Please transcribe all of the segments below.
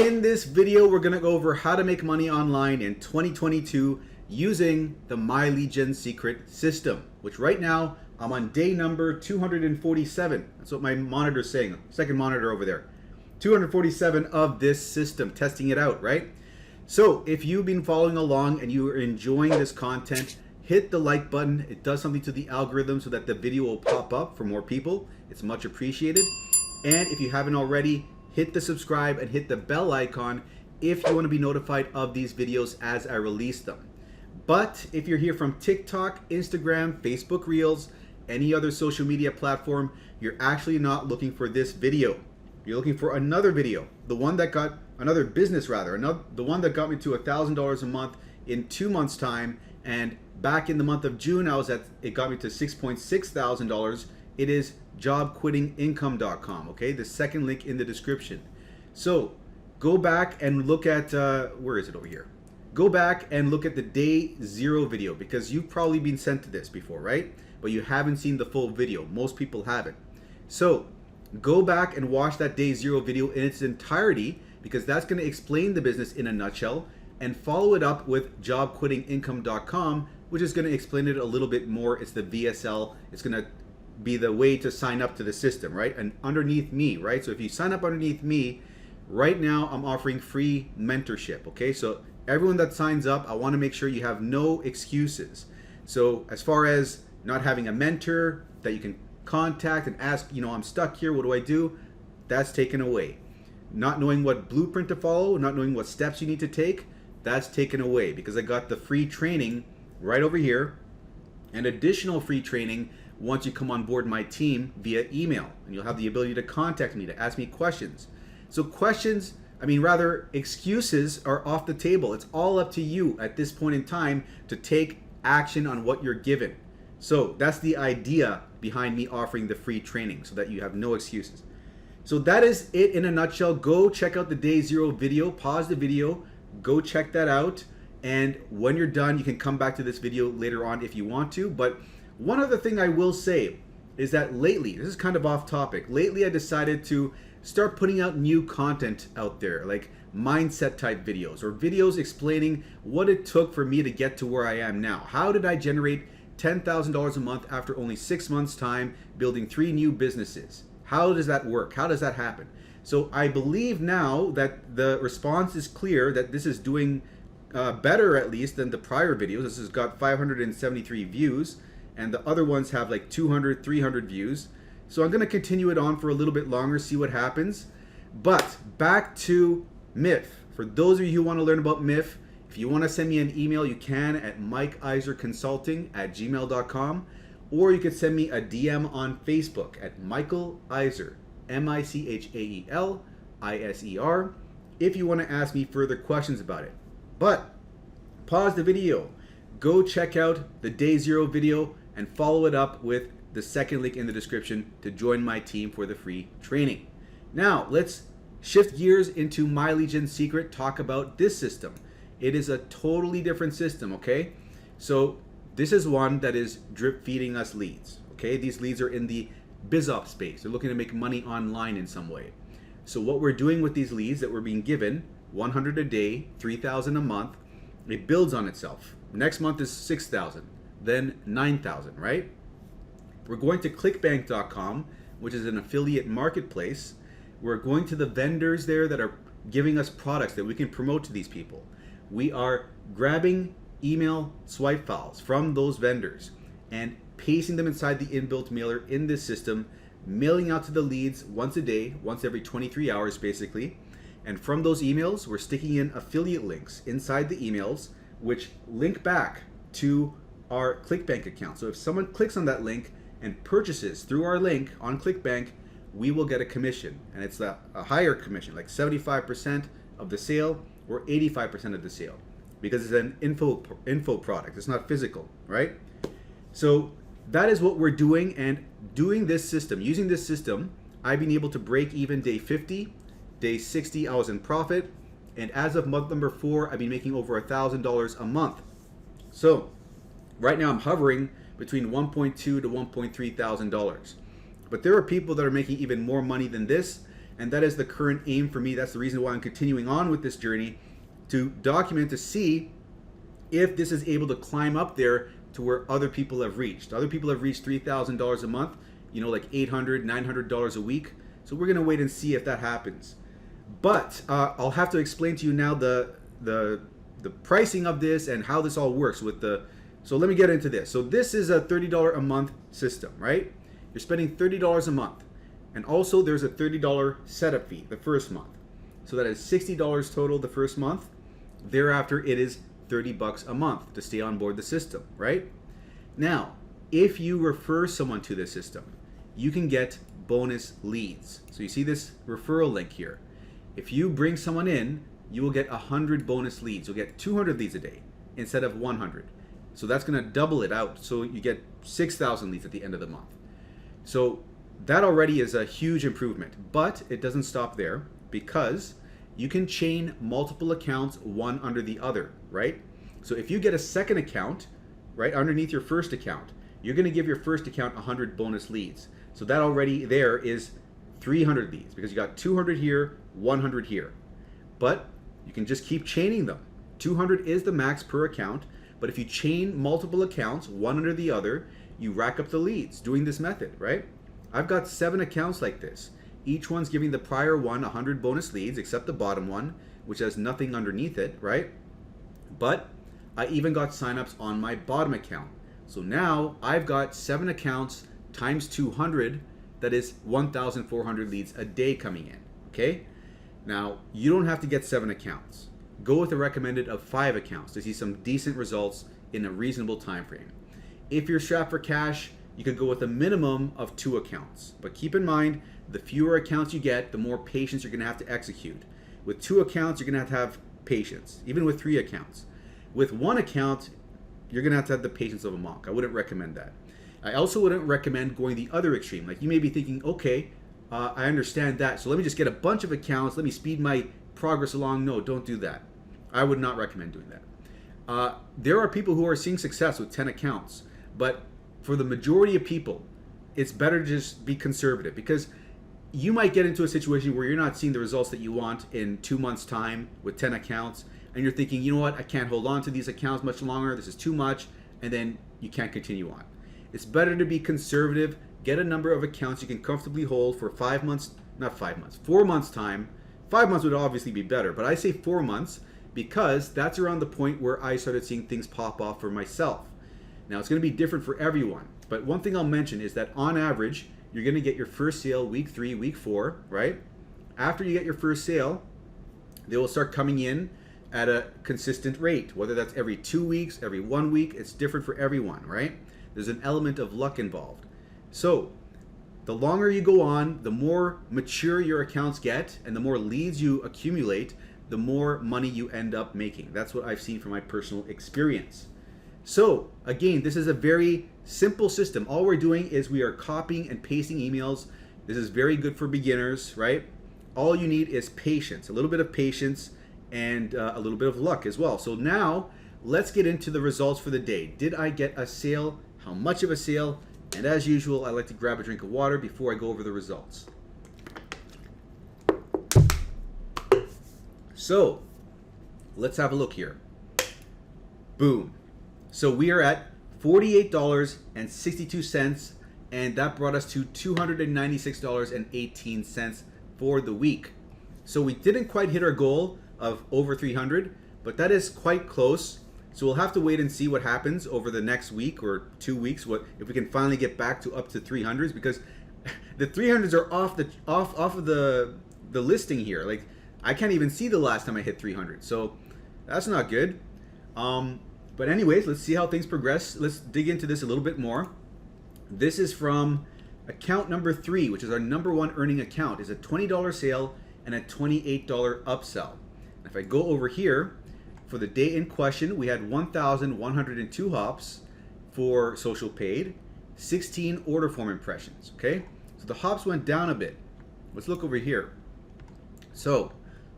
In this video, we're going to go over how to make money online in 2022 using the My Lead Gen Secret system, which right now I'm on day number 247. That's what my monitor's saying, second monitor over there. 247 of this system, testing it out, right? So if you've been following along and you are enjoying this content, hit the like button. It does something to the algorithm so that the video will pop up for more people. It's much appreciated. And if you haven't already, hit the subscribe and hit the bell icon if you want to be notified of these videos as I release them. But if you're here from TikTok, Instagram, Facebook Reels, any other social media platform, you're actually not looking for this video. You're looking for another video, the one that got another business rather, the one that got me to $1,000 a month in 2 months' time. And back in the month of June, it got me to $6,600. It is jobquittingincome.com. Okay, the second link in the description. So go back and look at where is it over here? Go back and look at the day 0 video, because you've probably been sent to this before, right? But you haven't seen the full video. Most people haven't. So go back and watch that day 0 video in its entirety, because that's going to explain the business in a nutshell, and follow it up with jobquittingincome.com, which is going to explain it a little bit more. It's the VSL. It's going to be the way to sign up to the system, right? And underneath me, right? So if you sign up underneath me, right now I'm offering free mentorship, okay? So everyone that signs up, I want to make sure you have no excuses. So as far as not having a mentor that you can contact and ask, I'm stuck here, what do I do? That's taken away. Not knowing what blueprint to follow, not knowing what steps you need to take, that's taken away, because I got the free training right over here, and additional free training once you come on board my team via email, and you'll have the ability to contact me, to ask me questions. So excuses are off the table. It's all up to you at this point in time to take action on what you're given. So that's the idea behind me offering the free training, so that you have no excuses. So that is it in a nutshell. Go check out the day 0 video, pause the video, go check that out. And when you're done, you can come back to this video later on if you want to. But one other thing I will say is that lately, this is kind of off topic, lately I decided to start putting out new content out there, like mindset type videos, or videos explaining what it took for me to get to where I am now. How did I generate $10,000 a month after only 6 months' time, building 3 new businesses? How does that work? How does that happen? So I believe now that the response is clear, that this is doing better at least than the prior videos. This has got 573 views, and the other ones have like 200, 300 views. So I'm going to continue it on for a little bit longer, see what happens. But back to MIF. For those of you who want to learn about MIF, if you want to send me an email, you can at mikeiserconsulting@gmail.com, or you could send me a DM on Facebook at Michael Iser, MICHAELISER, if you want to ask me further questions about it. But pause the video, go check out the day 0 video, and follow it up with the second link in the description to join my team for the free training. Now let's shift gears into My Lead Gen Secret, talk about this system. It is a totally different system, okay? So this is one that is drip feeding us leads, okay? These leads are in the BizOps space. They're looking to make money online in some way. So what we're doing with these leads that we're being given, 100 a day, 3,000 a month, it builds on itself. Next month is 6,000, then 9,000, right? We're going to Clickbank.com, which is an affiliate marketplace. We're going to the vendors there that are giving us products that we can promote to these people. We are grabbing email swipe files from those vendors and pasting them inside the inbuilt mailer in this system, mailing out to the leads once a day, once every 23 hours basically. And from those emails, we're sticking in affiliate links inside the emails, which link back to our Clickbank account. So if someone clicks on that link and purchases through our link on Clickbank, we will get a commission. And it's a higher commission, like 75% of the sale or 85% of the sale, because it's an info product. It's not physical, right? So that is what we're doing. And doing this system, using this system, I've been able to break even day 50, day 60, I was in profit. And as of month number 4, I've been making over $1,000 a month. So right now I'm hovering between $1.2 to $1.3 thousand. But there are people that are making even more money than this, And that is the current aim for me. That's the reason why I'm continuing on with this journey, to document, to see if this is able to climb up there to where other people have reached. Other people have reached $3,000 a month, you know, like $800, $900 a week. So we're gonna wait and see if that happens. But I'll have to explain to you now the pricing of this and how this all works with the. So let me get into this. So this is a $30 a month system, right? You're spending $30 a month. And also there's a $30 setup fee the first month. So that is $60 total the first month. Thereafter, it is $30 a month to stay on board the system, right? Now, if you refer someone to this system, you can get bonus leads. So you see this referral link here. If you bring someone in, you will get 100 bonus leads. You'll get 200 leads a day instead of 100. So that's going to double it out. So you get 6,000 leads at the end of the month. So that already is a huge improvement, but it doesn't stop there, because you can chain multiple accounts one under the other, right? So if you get a second account, right, underneath your first account, you're going to give your first account 100 bonus leads. So that already there is 300 leads, because you got 200 here, 100 here. But you can just keep chaining them. 200 is the max per account, but if you chain multiple accounts one under the other, you rack up the leads doing this method, right? I've got 7 accounts like this. Each one's giving the prior one 100 bonus leads, except the bottom one, which has nothing underneath it, right? But I even got signups on my bottom account. So now I've got 7 accounts times 200, that is 1,400 leads a day coming in, okay? Now, you don't have to get 7 accounts. Go with a recommended of 5 accounts to see some decent results in a reasonable time frame. If you're strapped for cash, you could go with a minimum of 2 accounts. But keep in mind, the fewer accounts you get, the more patience you're gonna have to execute. With 2 accounts, you're gonna have to have patience, even with 3 accounts. With 1 account, you're gonna have to have the patience of a monk. I wouldn't recommend that. I also wouldn't recommend going the other extreme. Like, you may be thinking, okay, I understand that, so let me just get a bunch of accounts, let me speed my progress along. No, don't do that. I would not recommend doing that. There are people who are seeing success with 10 accounts, but for the majority of people, it's better to just be conservative, because you might get into a situation where you're not seeing the results that you want in 2 months' time with 10 accounts, and you're thinking, you know what, I can't hold on to these accounts much longer, this is too much, and then you can't continue on. It's better to be conservative, get a number of accounts you can comfortably hold for 5 months, not 5 months, 4 months time. 5 months would obviously be better, but I say 4 months because that's around the point where I started seeing things pop off for myself. Now, it's going to be different for everyone, but one thing I'll mention is that on average, you're going to get your first sale week 3, week 4, right? After you get your first sale, they will start coming in at a consistent rate, whether that's every 2 weeks, every 1 week. It's different for everyone, right? There's an element of luck involved. So the longer you go on, the more mature your accounts get, and the more leads you accumulate, the more money you end up making. That's what I've seen from my personal experience. So again, this is a very simple system. All we're doing is we are copying and pasting emails. This is very good for beginners, right? All you need is patience, a little bit of patience, and a little bit of luck as well. So now let's get into the results for the day. Did I get a sale? How much of a sale? And as usual, I like to grab a drink of water before I go over the results. So let's have a look here. Boom. So we are at $48.62, and that brought us to $296.18 for the week. So we didn't quite hit our goal of over 300, but that is quite close. So we'll have to wait and see what happens over the next week or 2 weeks. What if we can finally get back to up to 300s, because the 300s are off of the listing here. Like, I can't even see the last time I hit 300. So that's not good. But anyways, let's see how things progress. Let's dig into this a little bit more. This is from account number 3, which is our #1 earning account. It's a $20 sale and a $28 upsell. If I go over here, for the day in question, we had 1,102 hops for social paid, 16 order form impressions, okay? So the hops went down a bit. Let's look over here. So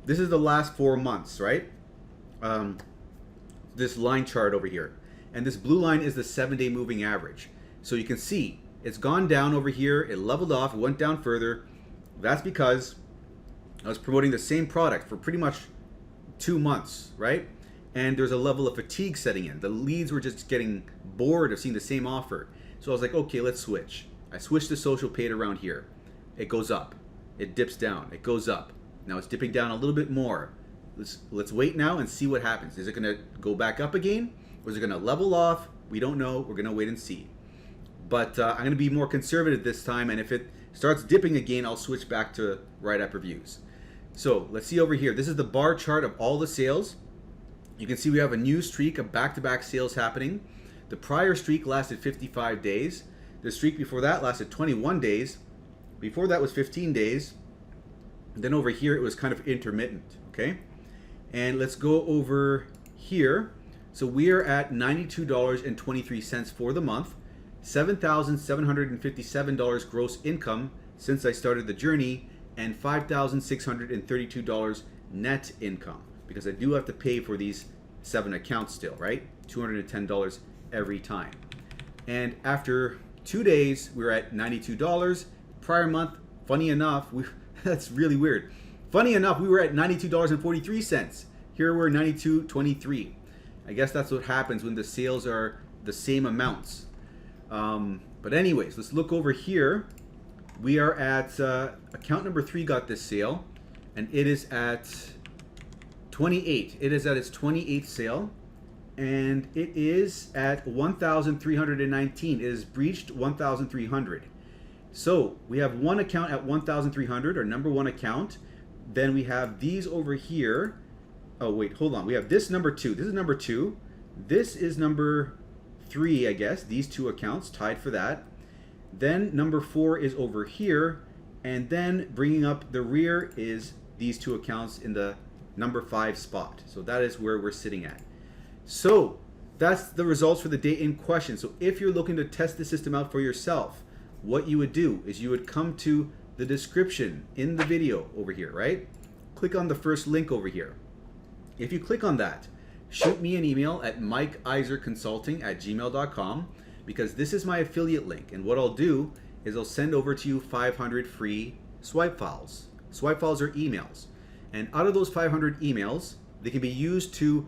this is the last 4 months, right? This line chart over here. And this blue line is the 7-day moving average. So you can see it's gone down over here, it leveled off, it went down further. That's because I was promoting the same product for pretty much 2 months, right? And there's a level of fatigue setting in. The leads were just getting bored of seeing the same offer. So I was like, okay, let's switch. I switched to social paid around here. It goes up. It dips down. It goes up. Now it's dipping down a little bit more. Let's wait now and see what happens. Is it going to go back up again? Or is it going to level off? We don't know. We're going to wait and see. But I'm going to be more conservative this time. And if it starts dipping again, I'll switch back to WriteAppReviews. So let's see over here. This is the bar chart of all the sales. You can see we have a new streak of back-to-back sales happening. The prior streak lasted 55 days. The streak before that lasted 21 days. Before that was 15 days. Then over here it was kind of intermittent, okay? And let's go over here. So we are at $92.23 for the month, $7,757 gross income since I started the journey, and $5,632 net income, because I do have to pay for these 7 accounts still, right? $210 every time. And after 2 days, we were at $92. Prior month, funny enough, that's really weird. Funny enough, we were at $92.43. Here we're $92.23. I guess that's what happens when the sales are the same amounts. But anyways, let's look over here. We are at account number 3 got this sale, and it is at 28. It is at its 28th sale, and it is at 1,319. It has breached 1,300. So we have one account at 1,300, our number 1 account. Then we have these over here. Oh wait, hold on. We have this number 2. This is number 2. This is number 3, I guess. These 2 accounts tied for that. Then number 4 is over here, and then bringing up the rear is these 2 accounts in the number 5 spot. So that is where we're sitting at. So that's the results for the day in question. So if you're looking to test the system out for yourself, what you would do is you would come to the description in the video over here, right? Click on the first link over here. If you click on that, shoot me an email at mikeiserconsulting@gmail.com, because this is my affiliate link, and what I'll do is I'll send over to you 500 free swipe files. Swipe files are emails, and out of those 500 emails, they can be used to,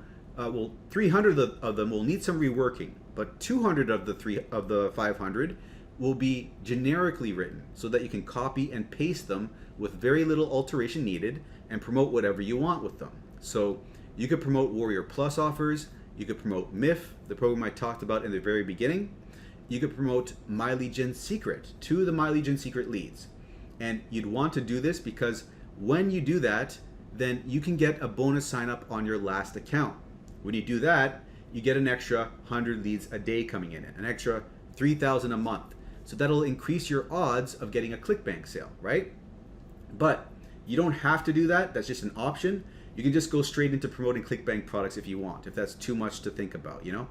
300 of them will need some reworking, but 200 of the 500 will be generically written so that you can copy and paste them with very little alteration needed and promote whatever you want with them. So you could promote Warrior Plus offers, you could promote MIF, the program I talked about in the very beginning. You could promote My Lead Gen Secret to the My Lead Gen Secret leads. And you'd want to do this because when you do that, then you can get a bonus sign up on your last account. When you do that, you get an extra 100 leads a day coming in, an extra 3,000 a month. So that'll increase your odds of getting a Clickbank sale, right? But you don't have to do that. That's just an option. You can just go straight into promoting Clickbank products if you want, if that's too much to think about, you know?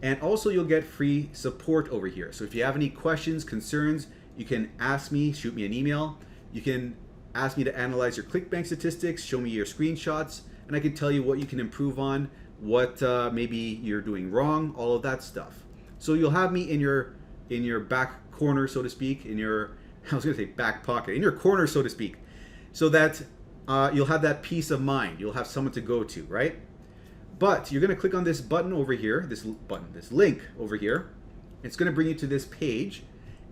And also you'll get free support over here. So if you have any questions, concerns, you can ask me, shoot me an email. You can ask me to analyze your Clickbank statistics, show me your screenshots, and I can tell you what you can improve on, what maybe you're doing wrong, all of that stuff. So you'll have me in your back corner, so to speak, in your, I was gonna say back pocket, in your corner, so to speak, so that you'll have that peace of mind. You'll have someone to go to, right? But you're gonna click on this button over here, this link over here. It's gonna bring you to this page.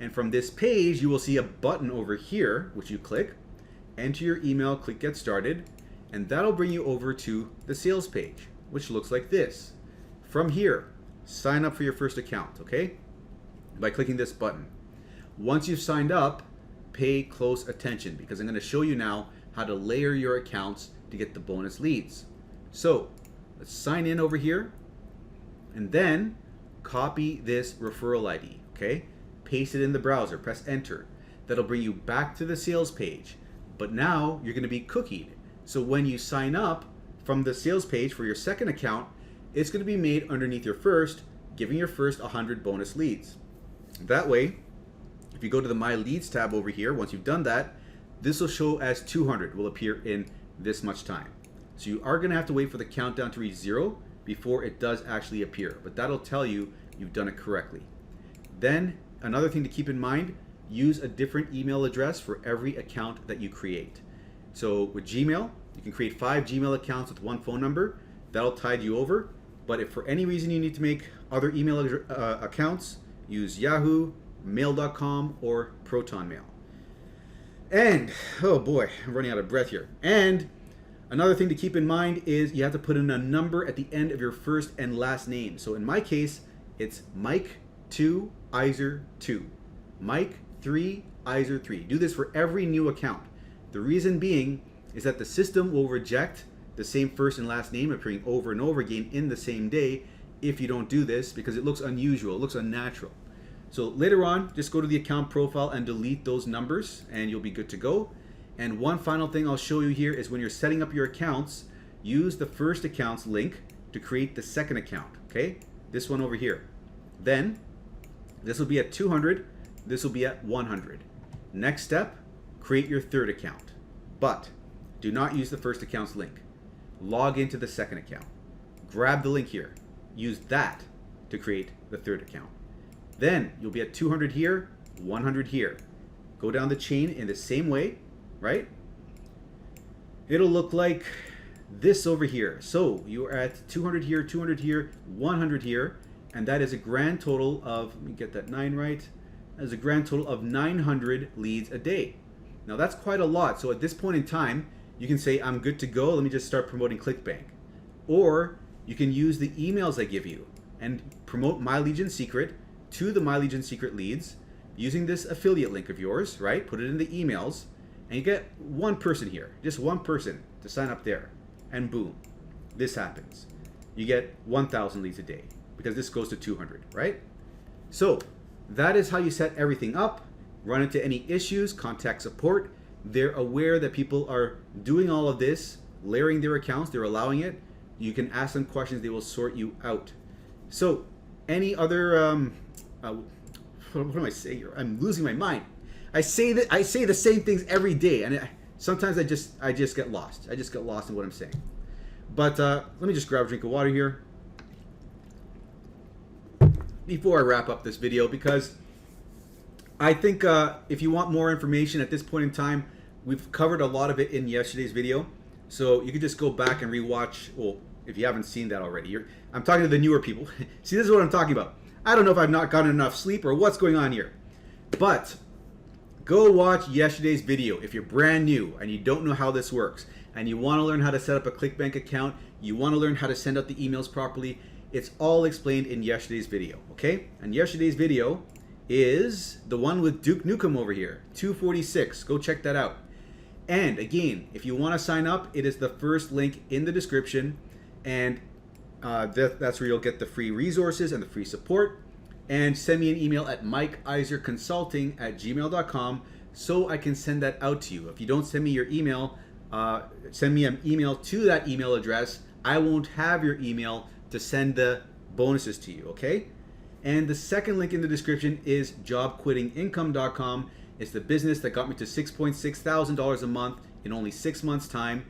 And from this page, you will see a button over here, which you click, enter your email, click get started, and that'll bring you over to the sales page, which looks like this. From here, sign up for your first account, okay? By clicking this button. Once you've signed up, pay close attention, because I'm gonna show you now how to layer your accounts to get the bonus leads. So let's sign in over here, and then copy this referral ID, okay? Paste it in the browser, press enter. That'll bring you back to the sales page, but now you're gonna be cookied. So when you sign up from the sales page for your second account, it's gonna be made underneath your first, giving your first 100 bonus leads. That way, if you go to the My Leads tab over here, once you've done that, this will show as 200 will appear in this much time. So you are gonna have to wait for the countdown to reach 0 before it does actually appear, but that'll tell you you've done it correctly. Then another thing to keep in mind, use a different email address for every account that you create. So with Gmail, you can create 5 Gmail accounts with one phone number. That'll tide you over. But if for any reason you need to make other email accounts, use Yahoo, Mail.com, or ProtonMail. And, oh boy, I'm running out of breath here. And another thing to keep in mind is you have to put in a number at the end of your first and last name. So in my case, it's Mike2 Iser 2. Mike 3 Iser 3. Do this for every new account. The reason being is that the system will reject the same first and last name appearing over and over again in the same day if you don't do this, because it looks unusual, it looks unnatural. So later on, just go to the account profile and delete those numbers and you'll be good to go. And one final thing I'll show you here is when you're setting up your accounts, use the first account's link to create the second account, okay? This one over here. Then, this will be at 200, this will be at 100. Next step, create your third account. But do not use the first account's link. Log into the second account. Grab the link here. Use that to create the third account. Then you'll be at 200 here, 100 here. Go down the chain in the same way, right? It'll look like this over here. So you're at 200 here, 200 here, 100 here, and that is a grand total of, let me get that 9 right, that is a grand total of 900 leads a day. Now that's quite a lot. So at this point in time, you can say, I'm good to go, let me just start promoting Clickbank. Or you can use the emails I give you and promote My Legion Secret to the My Legion Secret leads using this affiliate link of yours, right? Put it in the emails and you get one person here, just one person to sign up there, and boom, this happens. You get 1,000 leads a day because this goes to 200, right? So that is how you set everything up. Run into any issues, contact support. They're aware that people are doing all of this, layering their accounts, they're allowing it. You can ask them questions, they will sort you out. So any other what am I saying here? I'm losing my mind. I say the same things every day, and sometimes I just get lost. I just get lost in what I'm saying. But let me just grab a drink of water here before I wrap up this video, because I think if you want more information at this point in time, we've covered a lot of it in yesterday's video. So you can just go back and rewatch. Well, if you haven't seen that already, I'm talking to the newer people. See, this is what I'm talking about. I don't know if I've not gotten enough sleep or what's going on here. But go watch yesterday's video if you're brand new and you don't know how this works and you want to learn how to set up a Clickbank account, you want to learn how to send out the emails properly. It's all explained in yesterday's video, okay? And yesterday's video is the one with Duke Nukem over here, 246. Go check that out. And again, if you want to sign up, it is the first link in the description, and that's where you'll get the free resources and the free support. And send me an email at mikeiserconsulting@gmail.com so I can send that out to you. If you don't send me your email, send me an email to that email address. I won't have your email to send the bonuses to you, okay? And the second link in the description is jobquittingincome.com. It's the business that got me to $6.6 thousand a month in only 6 months' time.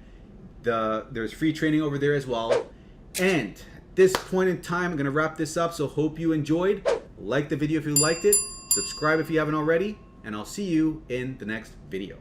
There's free training over there as well. And at this point in time, I'm going to wrap this up, so hope you enjoyed. Like the video if you liked it, subscribe if you haven't already, and I'll see you in the next video.